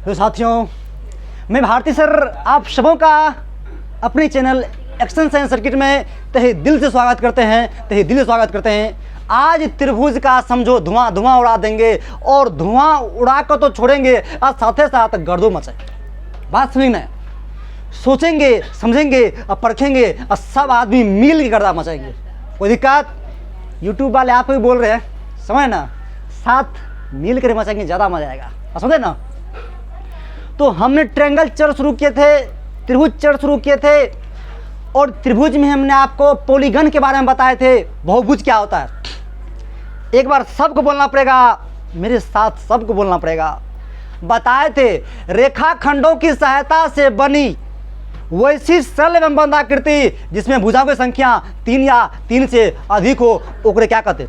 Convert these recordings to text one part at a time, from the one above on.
तो साथियों, मैं भारती सर आप सबों का अपने चैनल एक्शन साइंस सर्किट में तहे दिल से स्वागत करते हैं। आज त्रिभुज का समझो धुआं उड़ा देंगे और धुआं उड़ा कर तो छोड़ेंगे और साथ ही साथ गर्दो मचाएंगे। बात समझना है, सोचेंगे समझेंगे और परखेंगे और सब आदमी मिल के गर्दा मचाएंगे। कोई दिक्कत? यूट्यूब वाले आप भी बोल रहे हैं, समझ ना, साथ मिल कर मचाएंगे, ज़्यादा मजा आएगा, समझे ना। तो हमने ट्रायंगल चर शुरू किए थे, त्रिभुज चर शुरू किए थे और त्रिभुज में हमने आपको पॉलीगन के बारे में बताए थे। बहुभुज क्या होता है एक बार सबको बोलना पड़ेगा, मेरे साथ सबको बोलना पड़ेगा। बताए थे रेखाखंडों की सहायता से बनी वैसी सरल एवं बंधाकृति जिसमें भुजाओं की संख्या 3 या 3 से अधिक हो, ओकरे क्या कहते?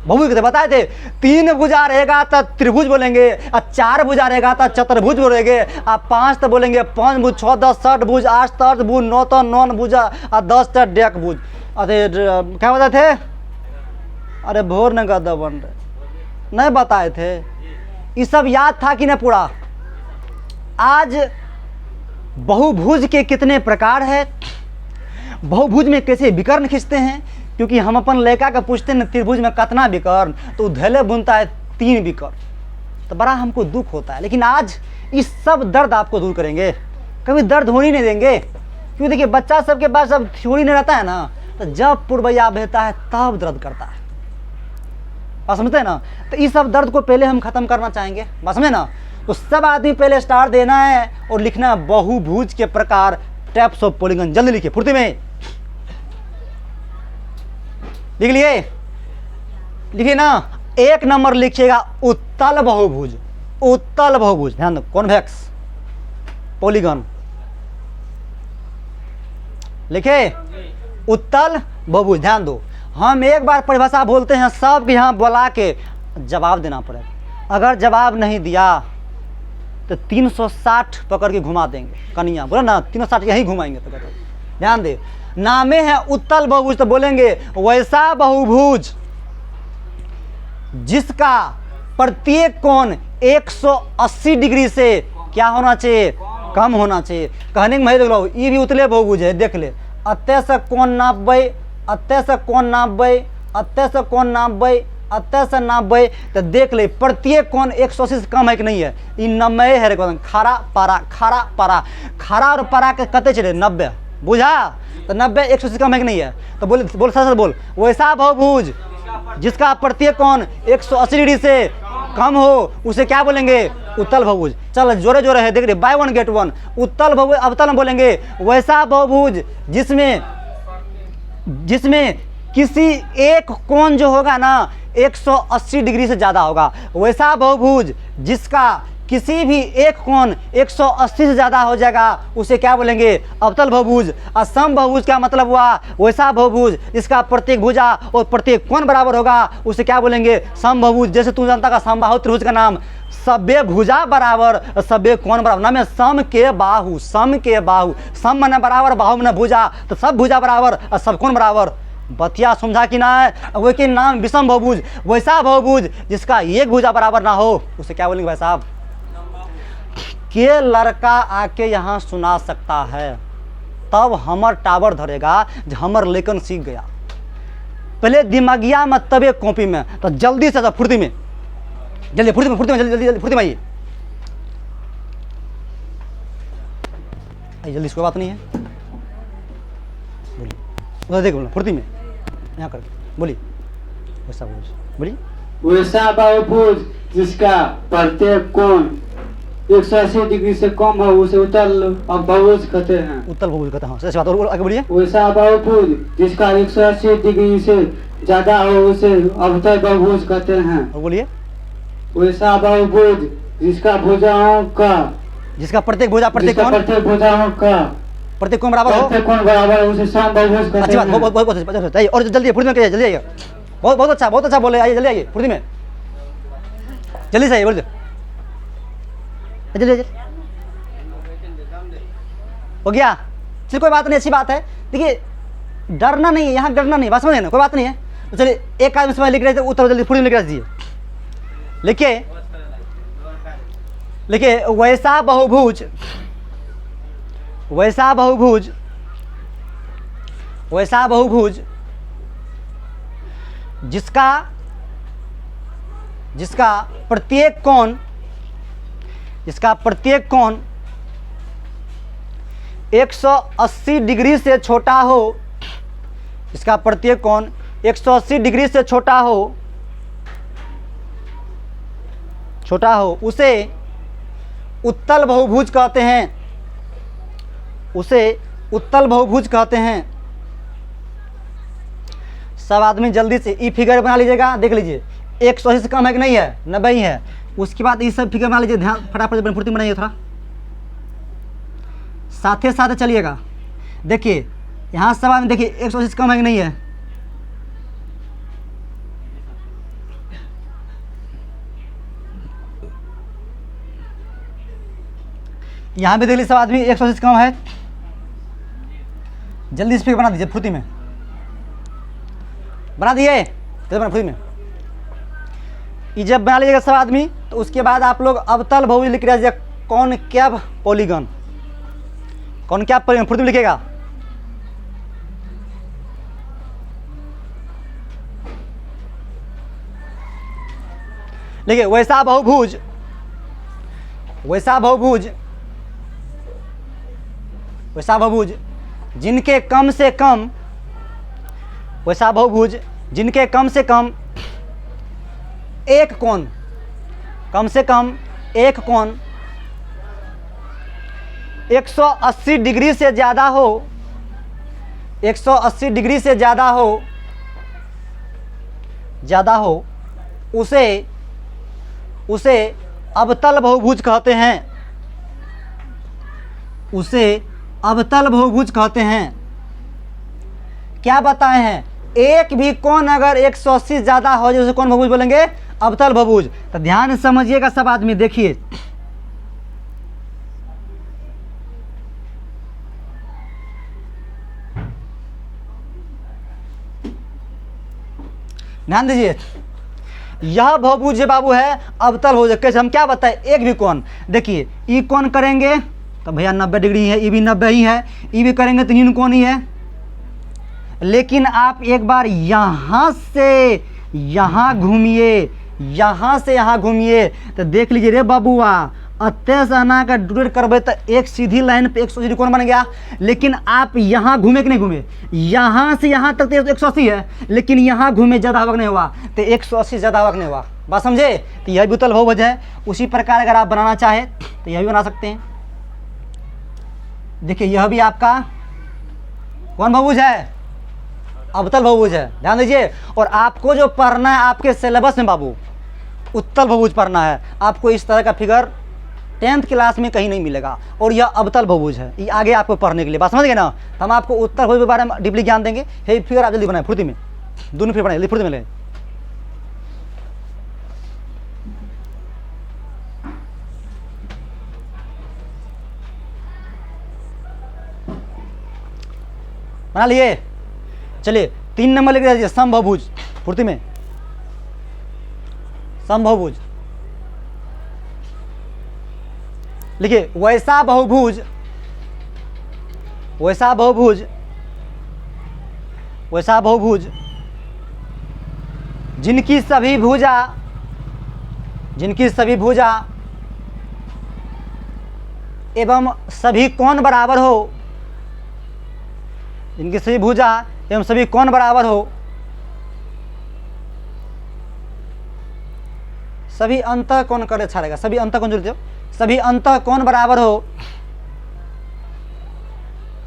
बहुभुज कहते। बताए थे 3 भुजा रहेगा तो त्रिभुज बोलेंगे, और 4 भुजा रहेगा तो चतुर्भुज बोलेंगे, और 5 तो बोलेंगे 5 भुज, 6 10 60 भुज, 8 30 भुज, 9 तो 9 भुजा, और 10 तो डेक भुज। अरे क्या बताए थे? अरे भोर न गद्दा बन रहे नहीं बताए थे। ये सब याद था कि नहीं पूरा? आज बहुभुज के कितने प्रकार है, बहुभुज में कैसे विकर्ण खींचते हैं, क्योंकि हम अपन लेखा का पूछते हैं त्रिभुज में कितना विकर्ण, तो धैले बुनता है 3 विकर्ण, तो बड़ा हमको दुख होता है। लेकिन आज इस सब दर्द आपको दूर करेंगे, कभी दर्द होने नहीं देंगे। क्यों? देखिए बच्चा सबके पास सब थ्योरी नहीं रहता है ना, तो जब पूर्वया बहता है तब दर्द करता है, बात समझते हैं ना। तो इस सब दर्द को पहले हम खत्म करना चाहेंगे, बात समझे ना। तो सब आदमी पहले स्टार देना है और लिखना है बहुभुज के प्रकार, टाइप्स ऑफ पॉलीगन। जल्दी लिखिए, फुर्ती में लिख लिए, लिखिए ना। 1 नंबर लिखिएगा उत्तल बहुभुज। उत्तल बहुभुज, ध्यान दो, कॉन्वेक्स पॉलीगन लिखे, उत्तल बहुभुज। ध्यान दो, हम एक बार परिभाषा बोलते हैं, सब यहाँ बुला के जवाब देना पड़ेगा। अगर जवाब नहीं दिया तो 360 पकड़ के घुमा देंगे कन्या, बोला ना 360 यही घुमाएंगे। तो ध्यान दे, नामे है उत्तल बहुभुज, तो बोलेंगे वैसा बहुभुज जिसका प्रत्येक कोण 180 डिग्री से क्या होना चाहिए? कम होना चाहिए। कहने के मैं देख लो, ये भी उतले बहुभुज है, देख ले। अत्य से कोण नापे, अत्य से कोण नापे, अत्य से कोण नापे, अत्य से नापे, तो देख ले प्रत्येक कोण 180 से कम है कि नहीं है। ये 90 है। खारा पारा, खारा पारा, खारा और पारा के कते चले 90, बुझा? तो 90 180 से कम है कि नहीं है। तो बोल सर बोल, वैसा बहुभुज जिसका प्रत्येक कोण 180 डिग्री से कम हो उसे क्या बोलेंगे? उत्तल बहुभुज। चल जोरे जोरे है, देख रहे, बाय 1 गेट 1। उत्तल बहुभुज, अवतल में बोलेंगे वैसा बहुभुज जिसमें किसी एक कोण जो होगा ना 180 डिग्री से ज़्यादा होगा। वैसा बहुभुज जिसका किसी भी एक कोण 180 से ज़्यादा हो जाएगा उसे क्या बोलेंगे? अवतल बहुभुज। और सम बहुभुज का मतलब हुआ वैसा बहुभुज जिसका प्रत्येक भुजा और प्रत्येक कोण बराबर होगा उसे क्या बोलेंगे? सम बहुभुज। जैसे तू जानता का समबाहु त्रिभुज का नाम, सभ्य भुजा बराबर सभ्य कोण बराबर, नाम है सम के बाहु। सम के बाहु, सम मने बराबर, बाहु मने भुजा, तो सब भुजा बराबर और सब कोण बराबर। बतिया समझा कि ना है? वो के नाम विषम बहुभुज। वैसा बहुभुज जिसका एक भुजा बराबर ना हो उसे क्या बोलेंगे भाई साहब? के लड़का आके यहाँ सुना सकता है तब हमर टावर धरेगा, जब हमर लेखन सीख गया। पहले दिमागिया में तबे कॉपी में, तो जल्दी से फुर्ती में, जल्दी फुर्ती में, जल्दी फुर्ती में आइए, जल्दी, कोई बात नहीं है। बोलिए, उधर देख बोलना, फुर्ती में यहाँ कर बोलिए। वैसा बहुभुज बोलिए, वैसा बहुभुज जिसका प्रत्येक कोण 180 डिग्री से कम हो उसे उत्तल बहुभुज कहते हैं। उत्तल बहुभुज कहते हैं, सही बात। और आगे बोलिए। वैसा बहुभुज जिसका 180 डिग्री से ज्यादा हो उसे अवतल बहुभुज कहते हैं। और बोलिए। वैसा बहुभुज जिसका भुजाओं का, जिसका प्रत्येक भुजा प्रत्येक कोण बराबर हो, प्रत्येक कोण बराबर उसे सम बहुभुज कहते हैं। अच्छी बात, बहुत अच्छा। और जल्दी फुर्ती में करिए, जल्दी आइए। बहुत अच्छा बोले, आइए जल्दी आइए फुर्ती में, जल्दी से आइए, बोल जल्दी हो गया। चलिए कोई बात नहीं, अच्छी बात है। देखिए डरना नहीं है, यहाँ डरना नहीं, बात समझे ना, कोई बात नहीं है। तो चलिए एक आदमी समय लिख रहे थे उत्तर, जल्दी फुर्ती में लिख रहे दीजिए, लिखिए देखिए वैसा बहुभुज, वैसा बहुभुज, वैसा बहुभुज जिसका जिसका प्रत्येक कोण, जिसका प्रत्येक कोण 180 डिग्री से छोटा हो, इसका प्रत्येक कोण 180 डिग्री से छोटा हो, उसे उत्तल बहुभुज कहते हैं, उसे उत्तल बहुभुज कहते हैं। सब आदमी जल्दी से ई फिगर बना लीजिएगा, देख लीजिए 180 से कम है कि नहीं है, 90 ही है। उसके बाद ये सब फिगर बना लीजिए, ध्यान फटाफट फुर्ती बनाइए, थोड़ा साथे साथे चलिएगा। देखिए यहाँ सब आदमी देखिए 180 से कम है कि नहीं है, यहाँ भी देख लीजिए सब आदमी 180 से कम है। जल्दी से फिगर बना दीजिए, फुर्ती में बना दिए, फुर्ती में। ये जब बना लीजिएगा सब आदमी, तो उसके बाद आप लोग अवतल बहुभुज लिख रहे हैं, कौन क्या पॉलीगन, कौन क्या पॉलीगन, फुर्ती में लिखेगा। देखिए वैसा बहुभुज, वैसा बहुभुज, वैसा बहुभुज जिनके कम से कम, वैसा बहुभुज जिनके कम से कम एक कोण, कम से कम एक कोण 180 डिग्री से ज़्यादा हो, 180 डिग्री से ज़्यादा हो, उसे अवतल बहुभुज कहते हैं, उसे अवतल बहुभुज कहते हैं। क्या बताए हैं, एक भी कोण अगर 180 ज़्यादा हो जाए उसे कौन बहुभुज बोलेंगे, अवतल बहुभुज। तो ध्यान से समझिएगा सब आदमी, देखिए ध्यान दीजिए, यह बहुभुज जो बाबू है अवतल हो जाए। कैसे, हम क्या बताएं, एक भी कोण, देखिए ई कोण करेंगे तो भैया 90 डिग्री है, ई भी 90 ही है, ई भी करेंगे तो इन कोण ही है। लेकिन आप एक बार यहाँ से यहाँ घूमिए, यहाँ से यहाँ घूमिए, तो देख लीजिए रे बाबूआ, अत्ते से आना का डुरेट करबे तो एक सीधी लाइन पे 180 डिग्री कोण बन गया। लेकिन आप यहाँ घूमे कि नहीं घूमे, यहाँ से यहाँ तक तो 180 है, लेकिन यहाँ घूमे ज़्यादा आवक नहीं हुआ, तो 180 ज़्यादा आवक नहीं हुआ। बात समझे, तो यह भी उत्तल बहुभुज है। उसी प्रकार अगर आप बनाना चाहें तो यह भी बना सकते हैं। देखिए यह भी आपका कौन बहुभुज है, अवतल बहुभुज है। ध्यान दीजिए, और आपको जो पढ़ना है आपके सिलेबस में बाबू उत्तल बहुभुज पढ़ना है। आपको इस तरह का फिगर 10th क्लास में कहीं नहीं मिलेगा, और यह अवतल बहुभुज है, ये आगे आपको पढ़ने के लिए। बात समझ गए ना, हम आपको उत्तल बहुभुज के बारे में डीपली ज्ञान देंगे। ये फिगर आप जल्दी बनाए, फुर्ती में, दोनों फिगर बनाए, फुर्ती में ले। बना लिए, चलिए 3 नंबर लिख दीजिए, समबहुभुज, फुर्ती में, समबहुभुज लिखिए। वैसा बहुभुज, वैसा बहुभुज, वैसा बहुभुज जिनकी सभी भुजा, जिनकी सभी भुजा एवं सभी कोण बराबर हो, जिनकी सभी भुजा एवं सभी कोण बराबर हो, सभी अंतः कोण कर अच्छा रहेगा, सभी अंतः कोण जोड़ दो, सभी अंतः कोण बराबर हो,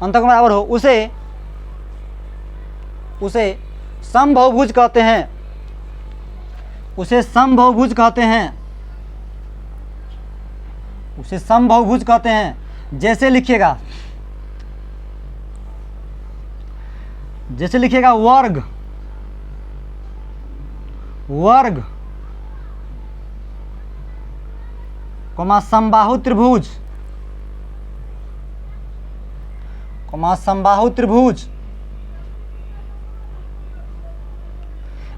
अंतः कोण बराबर हो, उसे समबहुभुज कहते हैं, उसे समबहुभुज कहते हैं, उसे समबहुभुज कहते हैं। जैसे लिखिएगा, जैसे लिखिएगा वर्ग, वर्ग कोमा समबाहु त्रिभुज, कोमा समबाहु त्रिभुज।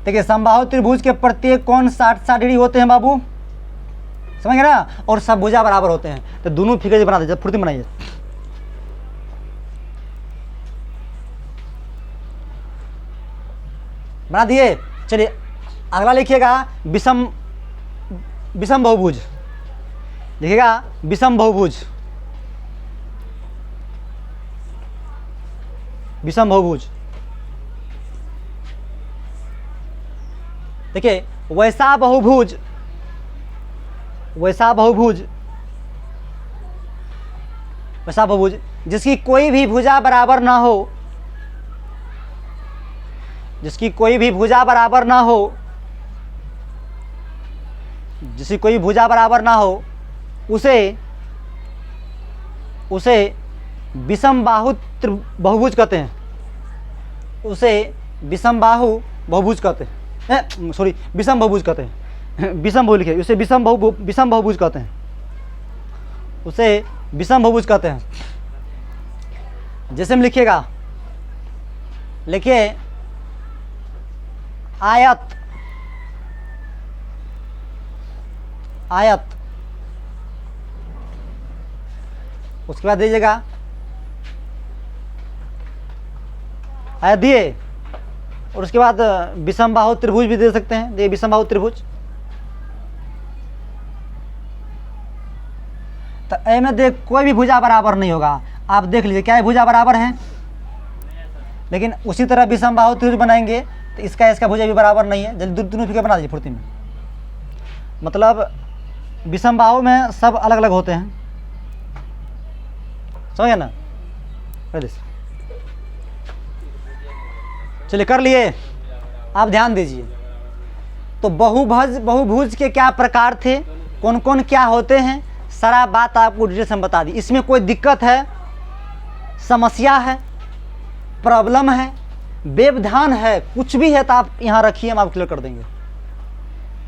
देखिए समबाहु त्रिभुज के प्रत्येक कोण 60-60 डिग्री होते हैं बाबू, समझ गए ना, और सब भुजा बराबर होते हैं, तो दोनों फिगर बना दीजिए, फुर्ती बनाइए। बना दिए। चलिए अगला लिखिएगा विषम बहुभुज, लिखिएगा विषम बहुभुज, विषम बहुभुज। देखिए वैसा बहुभुज, वैसा बहुभुज, वैसा बहुभुज जिसकी कोई भी भुजा बराबर ना हो, जिसकी कोई भी भुजा बराबर ना हो, जिसकी कोई भुजा बराबर ना हो, उसे विषम बाहु बहुभुज कहते हैं, उसे विषम बाहु बहुभुज कहते हैं, सॉरी विषम बहुभुज कहते हैं, विषम बहु लिखे, उसे विषम बहुभुज कहते हैं, उसे विषम बहुभुज कहते हैं। जैसे में लिखिएगा, लिखिए आयत, आयत, उसके बाद दीजिएगा आयत दिए, और उसके बाद विषम बाहु त्रिभुज भी दे सकते हैं, ये विषम बाहु त्रिभुज। तो ए में देख कोई भी भुजा बराबर नहीं होगा, आप देख लीजिए क्या ये भुजा बराबर है, लेकिन उसी तरह विषम बाहु त्रिभुज बनाएंगे तो इसका भुजा भी बराबर नहीं है। जल्दी दोनों फिगर बना दीजिए फुर्ती में, मतलब विषम बाहु में सब अलग अलग होते हैं, समझ ना। चलिए कर लिए, आप ध्यान दीजिए। तो बहुभुज के क्या प्रकार थे, कौन कौन क्या होते हैं, सारा बात आपको डिटेल से हम बता दी। इसमें कोई दिक्कत है, समस्या है, प्रॉब्लम है, व्यवधान है, कुछ भी है तो आप यहाँ रखिए, हम आप क्लियर कर देंगे।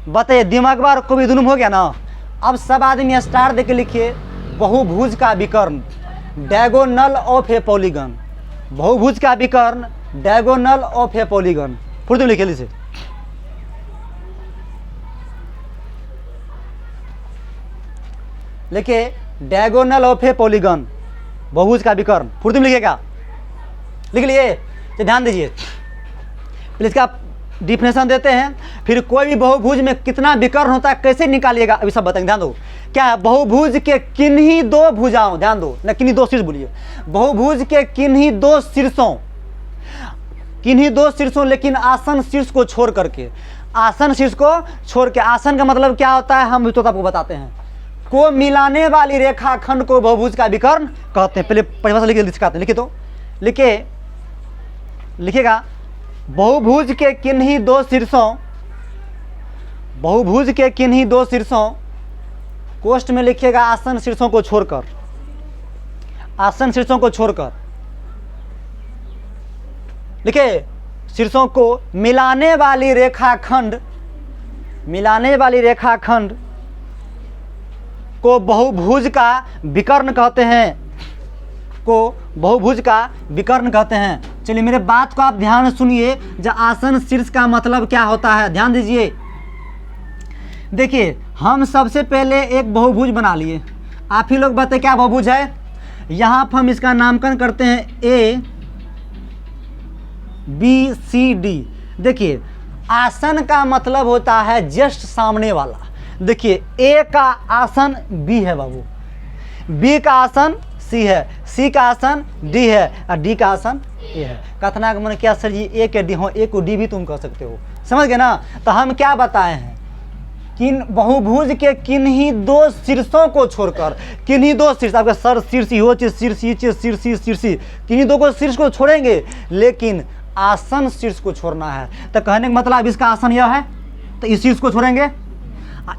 बताइए दिमाग बार को भी जुलूम हो गया ना। अब सब आदमी स्टार देके लिखिए बहुभुज का विकर्ण, डायगोनल ऑफ ए पॉलीगन, बहुभुज का विकर्ण डायगोनल ऑफ ए पॉलीगन, फुर्ती में लिखिए इसे। लिखिए डायगोनल ऑफ ए पॉलीगन, बहुभुज का विकर्ण, फुर्ती में लिखिएगा, लिख लिए। तो ध्यान दीजिए, पहले इसका डिफिनेशन देते हैं, फिर कोई भी बहुभुज में कितना विकर्ण होता है कैसे निकालिएगा अभी सब बताएंगे। ध्यान दो, क्या है बहुभुज के किन्हीं दो भुजाओं, ध्यान दो ना, किन्हीं दो शीर्ष बोलिए, बहुभुज के किन्हीं दो शीर्षों, किन्हीं दो शीर्षों, लेकिन आसन शीर्ष को छोड़ करके, आसन शीर्ष को छोड़ के, आसन का मतलब क्या होता है हम तो आपको बताते हैं, को मिलाने वाली रेखाखंड को बहुभुज का विकर्ण कहते हैं। पहले परिभाषा लिख दिखाते हैं, लिखिए तो लिखिए, लिखिएगा बहुभुज के किन्हीं दो शीर्षों, बहुभुज के किन्हीं दो शीर्षों, कोष्ठ में लिखिएगा आसन शीर्षों को छोड़कर, आसन शीर्षों को छोड़कर, लिखिए शीर्षों को मिलाने वाली रेखाखंड, मिलाने वाली रेखाखंड को बहुभुज का विकर्ण कहते हैं, को बहुभुज का विकर्ण कहते हैं। चलिए मेरे बात को आप ध्यान से सुनिए, जो आसन शीर्ष का मतलब क्या होता है ध्यान दीजिए। देखिए हम सबसे पहले एक बहुभुज बना लिए, आप ही लोग बताइए क्या बहुभुज है। यहाँ पर हम इसका नामकरण करते हैं ए बी सी डी। देखिए आसन का मतलब होता है जस्ट सामने वाला। देखिए ए का आसन बी है बाबू, बी का आसन सी है, सी का आसन डी है और डी का आसन ए है। कथना का मन क्या सर जी ए के डी हो, ए को डी भी तुम कह सकते हो, समझ गए ना। तो हम क्या बताए हैं, किन बहुभुज के किन्हीं दो शीर्षों को छोड़कर, किन्हीं दो शीर्ष, आपका सर शीर्ष हो शीर्ष, किन्हीं दो को शीर्ष को छोड़ेंगे, लेकिन आसन शीर्ष को छोड़ना है। तो कहने का मतलब इसका आसन यह है, तो इस शीर्ष को छोड़ेंगे,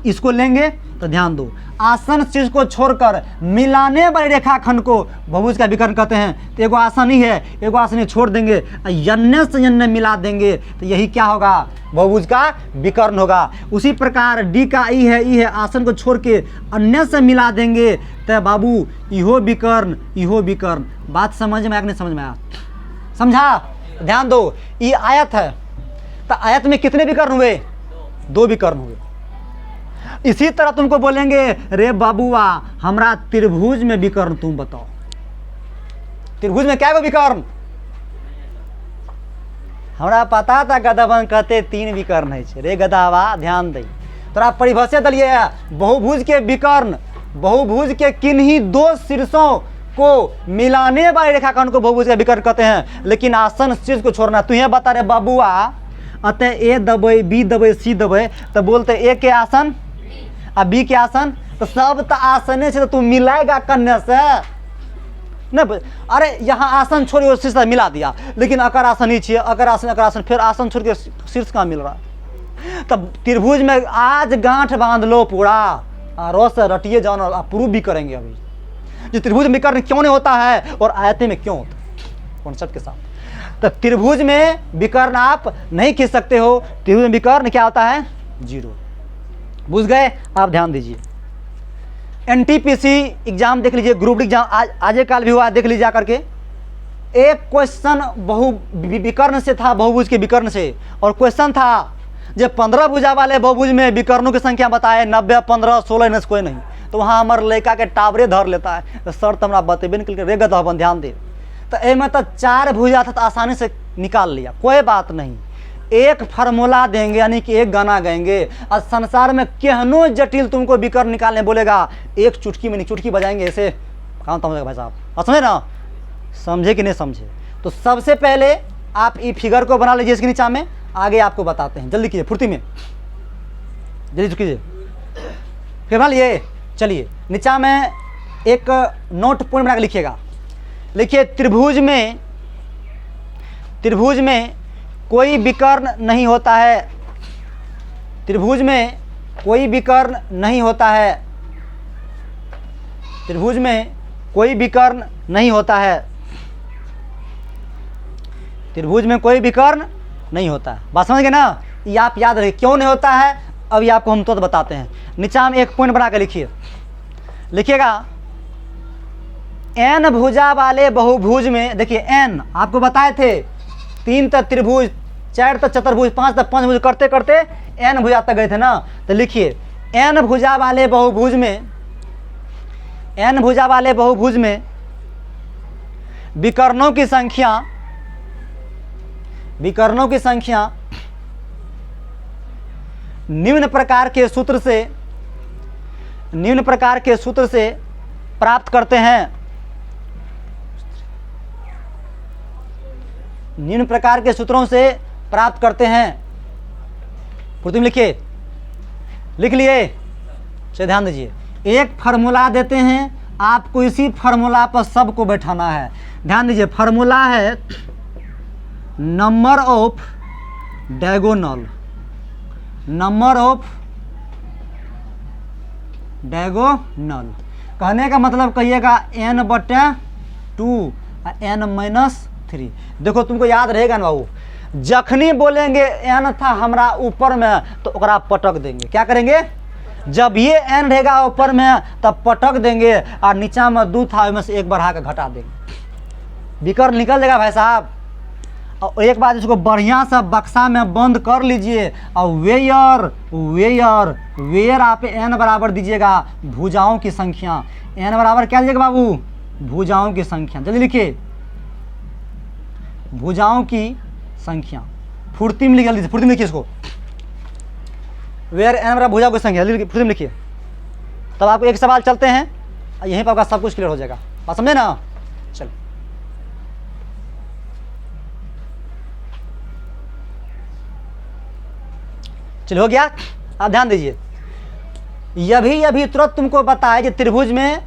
इसको लेंगे। तो ध्यान दो, आसन शीर्ष को छोड़कर मिलाने वाले रेखाखंड को बहुभुज का विकर्ण कहते हैं। तो एगो आसन ही है, एगो आसन ही छोड़ देंगे, यन्य से यन्य मिला देंगे, तो यही क्या होगा, बहुभुज का विकर्ण होगा। उसी प्रकार डी का ई है, आसन को छोड़ के अन्य से मिला देंगे, तो बाबू इहो विकर्ण, इहो विकर्ण। बात समझ में आया कि नहीं समझ में आया, समझा। ध्यान दो, ये आयत है, तो आयत में कितने विकर्ण हुए, दो विकर्ण हुए। इसी तरह तुमको बोलेंगे रे बाबुआ हमरा त्रिभुज में विकर्ण तुम बताओ। त्रिभुज में क्या गो विकर्ण? हमरा पता था गदबन कहते 3 विकर्ण है रे गदावा, ध्यान दे तोरा परिभाषा दलिए बहुभुज के विकर्ण, बहुभुज के किन्हीं 2 शीर्षों को मिलाने वाली रेखाखंड को बहुभुज का विकर्ण कहते हैं। लेकिन आसन शीर्ष को छोड़ना, तू ये बता रे बाबुआ अतः ए दबे बी दबे सी दबे तो बोलते ए के आसन और बी के आसन, तो सब तो आसने से तो तू मिलाएगा कन्या से न। अरे यहाँ आसन छोड़ के शीर्ष मिला दिया, लेकिन अकर आसन ही चाहिए, अकर आसन फिर आसन छोड़ के शीर्ष कहाँ मिल रहा? तब त्रिभुज में आज गांठ बांध लो पूरा, रोज से रटिए जाओ ना, प्रूव भी करेंगे अभी जो त्रिभुज में विकर्ण क्यों नहीं होता है और आयते में क्यों होता है कॉन्सेप्ट के साथ। तो त्रिभुज में विकर्ण आप नहीं खींच सकते हो, त्रिभुज में विकर्ण क्या होता है? 0। बुझ गए? आप ध्यान दीजिए। एनटीपीसी एग्जाम देख लीजिए, ग्रुप एग्जाम आज काल भी हुआ, देख लीजिए जाकर के। एक क्वेश्चन विकर्ण से था, बहुभुज के विकर्ण से, और क्वेश्चन था जो 15 भुजा वाले बहुभुज में विकर्णों की संख्या बताए 90, 15, 16 इनसे कोई नहीं, तो वहाँ हमारे लड़का के टावरे धर लेता है। तो सर तो हमारा बतेबे निकल के रेगत अपन ध्यान दे, तो एमें तो 4 भुजा था तो आसानी से निकाल लिया, कोई बात नहीं। एक फार्मूला देंगे यानी कि एक गाना गाएंगे और संसार में केहनो जटिल तुमको विकर्ण निकालने बोलेगा, एक चुटकी में नहीं, चुटकी बजाएंगे ऐसे काम तो भाई साहब, समझे ना? समझे कि नहीं समझे? तो सबसे पहले आप ये फिगर को बना लीजिए इसके नीचा में, आगे आपको बताते हैं। जल्दी कीजिए, फुर्ती में जल्दी कीजिए। फिर बना लिए, चलिए नीचा में एक नोट पॉइंट बना के लिखिएगा। लिखिए त्रिभुज में कोई विकर्ण नहीं होता है, त्रिभुज में कोई विकर्ण नहीं होता है, त्रिभुज में कोई विकर्ण नहीं होता है, त्रिभुज में कोई विकर्ण नहीं होता है। बात समझ गए ना? ये आप याद रखिए क्यों नहीं होता है, अभी आपको हम तो बताते हैं। नीचा में एक पॉइंट बना के लिखिए, लिखिएगा n भुजा वाले बहुभुज में, देखिए n आपको बताए थे 3 तक त्रिभुज, 4 तक चतुर्भुज, 5 तक पंचभुज करते करते n भुजा तक गए थे ना। तो लिखिए n भुजा वाले बहुभुज में, n भुजा वाले बहुभुज में विकर्णों की संख्या निम्न प्रकार के सूत्र से प्राप्त करते हैं, निम्न प्रकार के सूत्रों से प्राप्त करते हैं। तुम लिखिए, लिख लिए? से ध्यान दीजिए, एक फार्मूला देते हैं, आपको इसी फार्मूला पर सबको बैठाना है। ध्यान दीजिए, फार्मूला है number of diagonal, number of diagonal. कहने का मतलब कहिएगा n/2 n-3। देखो तुमको याद रहेगा ना बाबू, जखनी बोलेंगे n था हमरा ऊपर में तो ओकरा पटक देंगे। क्या करेंगे? जब ये n रहेगा ऊपर में तब पटक देंगे, और नीचा में 2 था उसमें से 1 बढ़ा के घटा देंगे, विकर्ण निकल जाएगा भाई साहब। और एक बार इसको बढ़िया सा बक्सा में बंद कर लीजिए, और वेयर आप n बराबर दीजिएगा भुजाओं की संख्या। n बराबर क्या दीजिएगा बाबू? भुजाओं की संख्या। जल्दी लिखिए, भुजाओं की संख्या। फुर्ती में लिखिए, फुर्ती में लिखिए इसको, वेयर n बराबर भुजाओं की संख्या। जल्दी फुर्ती में लिखिए, तब आपको एक सवाल चलते हैं, यहीं पर आपका सब कुछ क्लियर हो जाएगा। बात समझे ना? चलो हो गया। आप ध्यान दीजिए, यही तुरंत तुमको बताया कि त्रिभुज में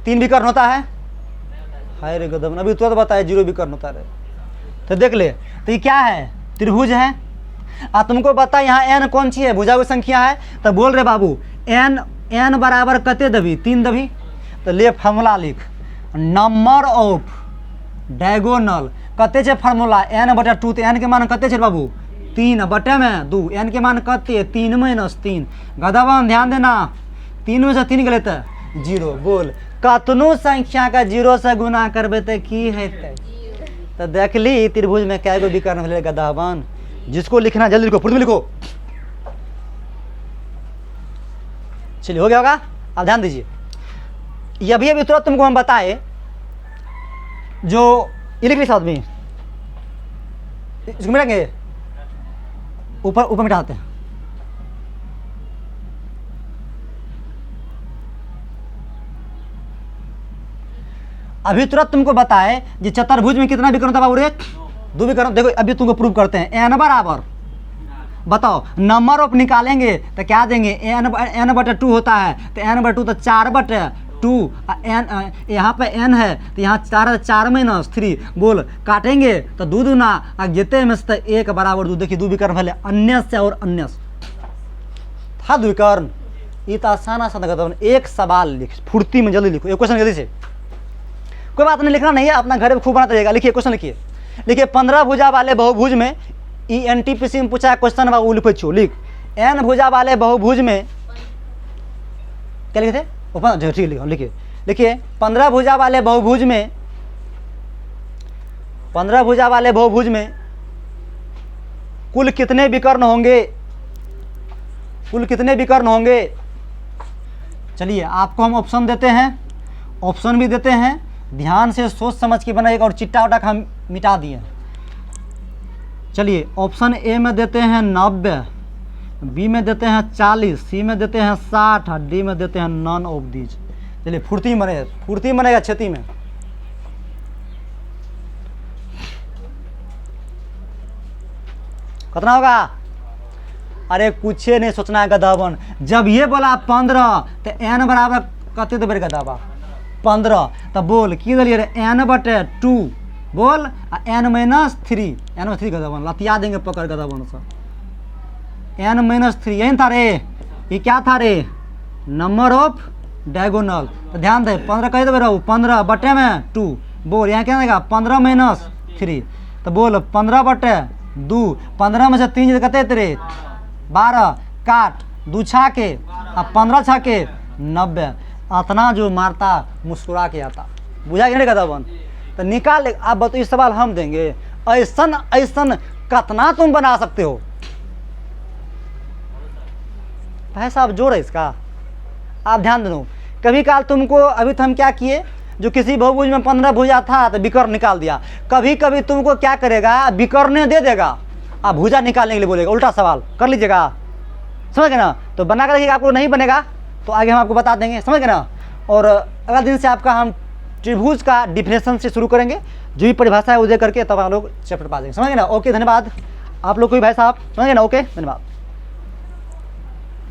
3 विकर्ण होता है। हाय रे गदम, अभी तुरंत बताया 0 विकर्ण होता है। तो देख ले, तो ये क्या है? त्रिभुज है। तुमको बता यहाँ n कौन सी है? भुजा की संख्या है। तो बोल रहे बाबू n बराबर कते दबी? 3 दबी। तो ले फार्मूला लिख, नंबर ऑफ डायगोनल कते छे फार्मूला n/2। तो n के मान कते छे बाबू? 3/2। n के मान कते? 3-3। गदावन ध्यान देना, 3 में से 3 गले तो 0। बोल कतनो संख्या का 0 से गुना करबे तो की हेतै? तो देख ली त्रिभुज में क्या विकर्ण भेलै गदावन। जिसको लिखना जल्दी लिखो, फुर्ती में लिखो। चलिए हो गया होगा। अब ध्यान दीजिए, ये अभी तुरंत तुमको हम बताए जो ये लिख लिखा आदमी इसको मिटाएंगे, ऊपर ऊपर मिटाते हैं। अभी तुरंत तुमको बताए ये चतुर्भुज में कितना विकर्ण था बाबू रे? 2 विकर्ण। देखो अभी तुमको प्रूव करते हैं। एन बराबर, बताओ नंबर ऑफ निकालेंगे तो क्या देंगे? एन बटे 2 होता है, तो एन बटे 2 तो 4/2। एन यहाँ पे एन है तो यहाँ 4 बोल काटेंगे तो 2 दूना जीते में से 1 बराबर 2। देखिए 2 विकर्ण भले अन्य से और अन्य था 2 विकर्ण। ये तो आसान आसान करता हूँ। एक सवाल लिख फुर्ती में, जल्दी लिखो। एक क्वेश्चन जल्दी से, कोई बात नहीं लिखना नहीं है, अपना घर में खूब बनाते रहेगा। लिखिए क्वेश्चन लिखिए। लिखिए 15 भुजा वाले बहुभुज में, एनटीपीसी में पूछा क्वेश्चन है, वो लिखो छो। लिख एन भुजा वाले बहुभुज में क्या लिखे थे? ठीक लिखो। लिखिए लिखिए 15 भुजा वाले बहुभुज में, 15 भुजा वाले बहुभुज में कुल कितने विकर्ण होंगे? कुल कितने विकर्ण होंगे? चलिए आपको हम ऑप्शन देते हैं, ऑप्शन भी देते हैं, ध्यान से सोच समझ के बनाइएगा। और चिट्टा उटा हम मिटा दिए। चलिए ऑप्शन ए में देते हैं 90, बी में देते हैं 40, सी में देते हैं 60, और डी में देते हैं नन ऑफ दीज। चलिए फुर्ती मनेगा क्षति में। कितना होगा? अरे कुछ नहीं सोचना है गधावन। जब ये बोला 15 तो एन बराबर कते तो बेर गधावा 15, तब बोल की दिलिए रे? एन बटे 2 बोल एन माइनस 3, एन माइनस 3 गधावन लतिया देंगे पकड़ गधावन से। एन माइनस 3 यही था रे। ये क्या था रे? Number of diagonal. तो ध्यान दे 15 कह दे रहा 15 बटे में 2 बोल यहाँ क्या देगा? 15 माइनस 3। तो बोल 15 बटे 2, 15 में से 3 कहते तेरे 12 काट 2 छाके, अब 15 छाके 90। इतना जो मारता मुस्कुरा के आता। बुझा कि नहीं गधावन? तो निकाल ले। आप बताओ, इस सवाल हम देंगे। ऐसन ऐसन कितना तुम बना सकते हो? भाई साहब जोर है इसका। आप ध्यान दो। कभी काल तुमको, अभी तो हम क्या किए, जो किसी बहुभुज में 15 भुजा था तो विकर्ण निकाल दिया। कभी कभी तुमको क्या करेगा? विकर्ण दे देगा, आप भुजा निकालने के लिए बोलेगा। उल्टा सवाल कर लीजिएगा, समझ गए ना? तो बना कर रखिएगा, आपको नहीं बनेगा तो आगे हम आपको बता देंगे, समझ गए ना? और अगला दिन से आपका हम त्रिभुज का डिफिनेशन से शुरू करेंगे। जो भी परिभाषा है वो दे करके तब आप लोग चैप्टर पा देंगे, समझ गए ना? ओके धन्यवाद। आप लोग कोई भाई साहब समझ गए ना? ओके धन्यवाद।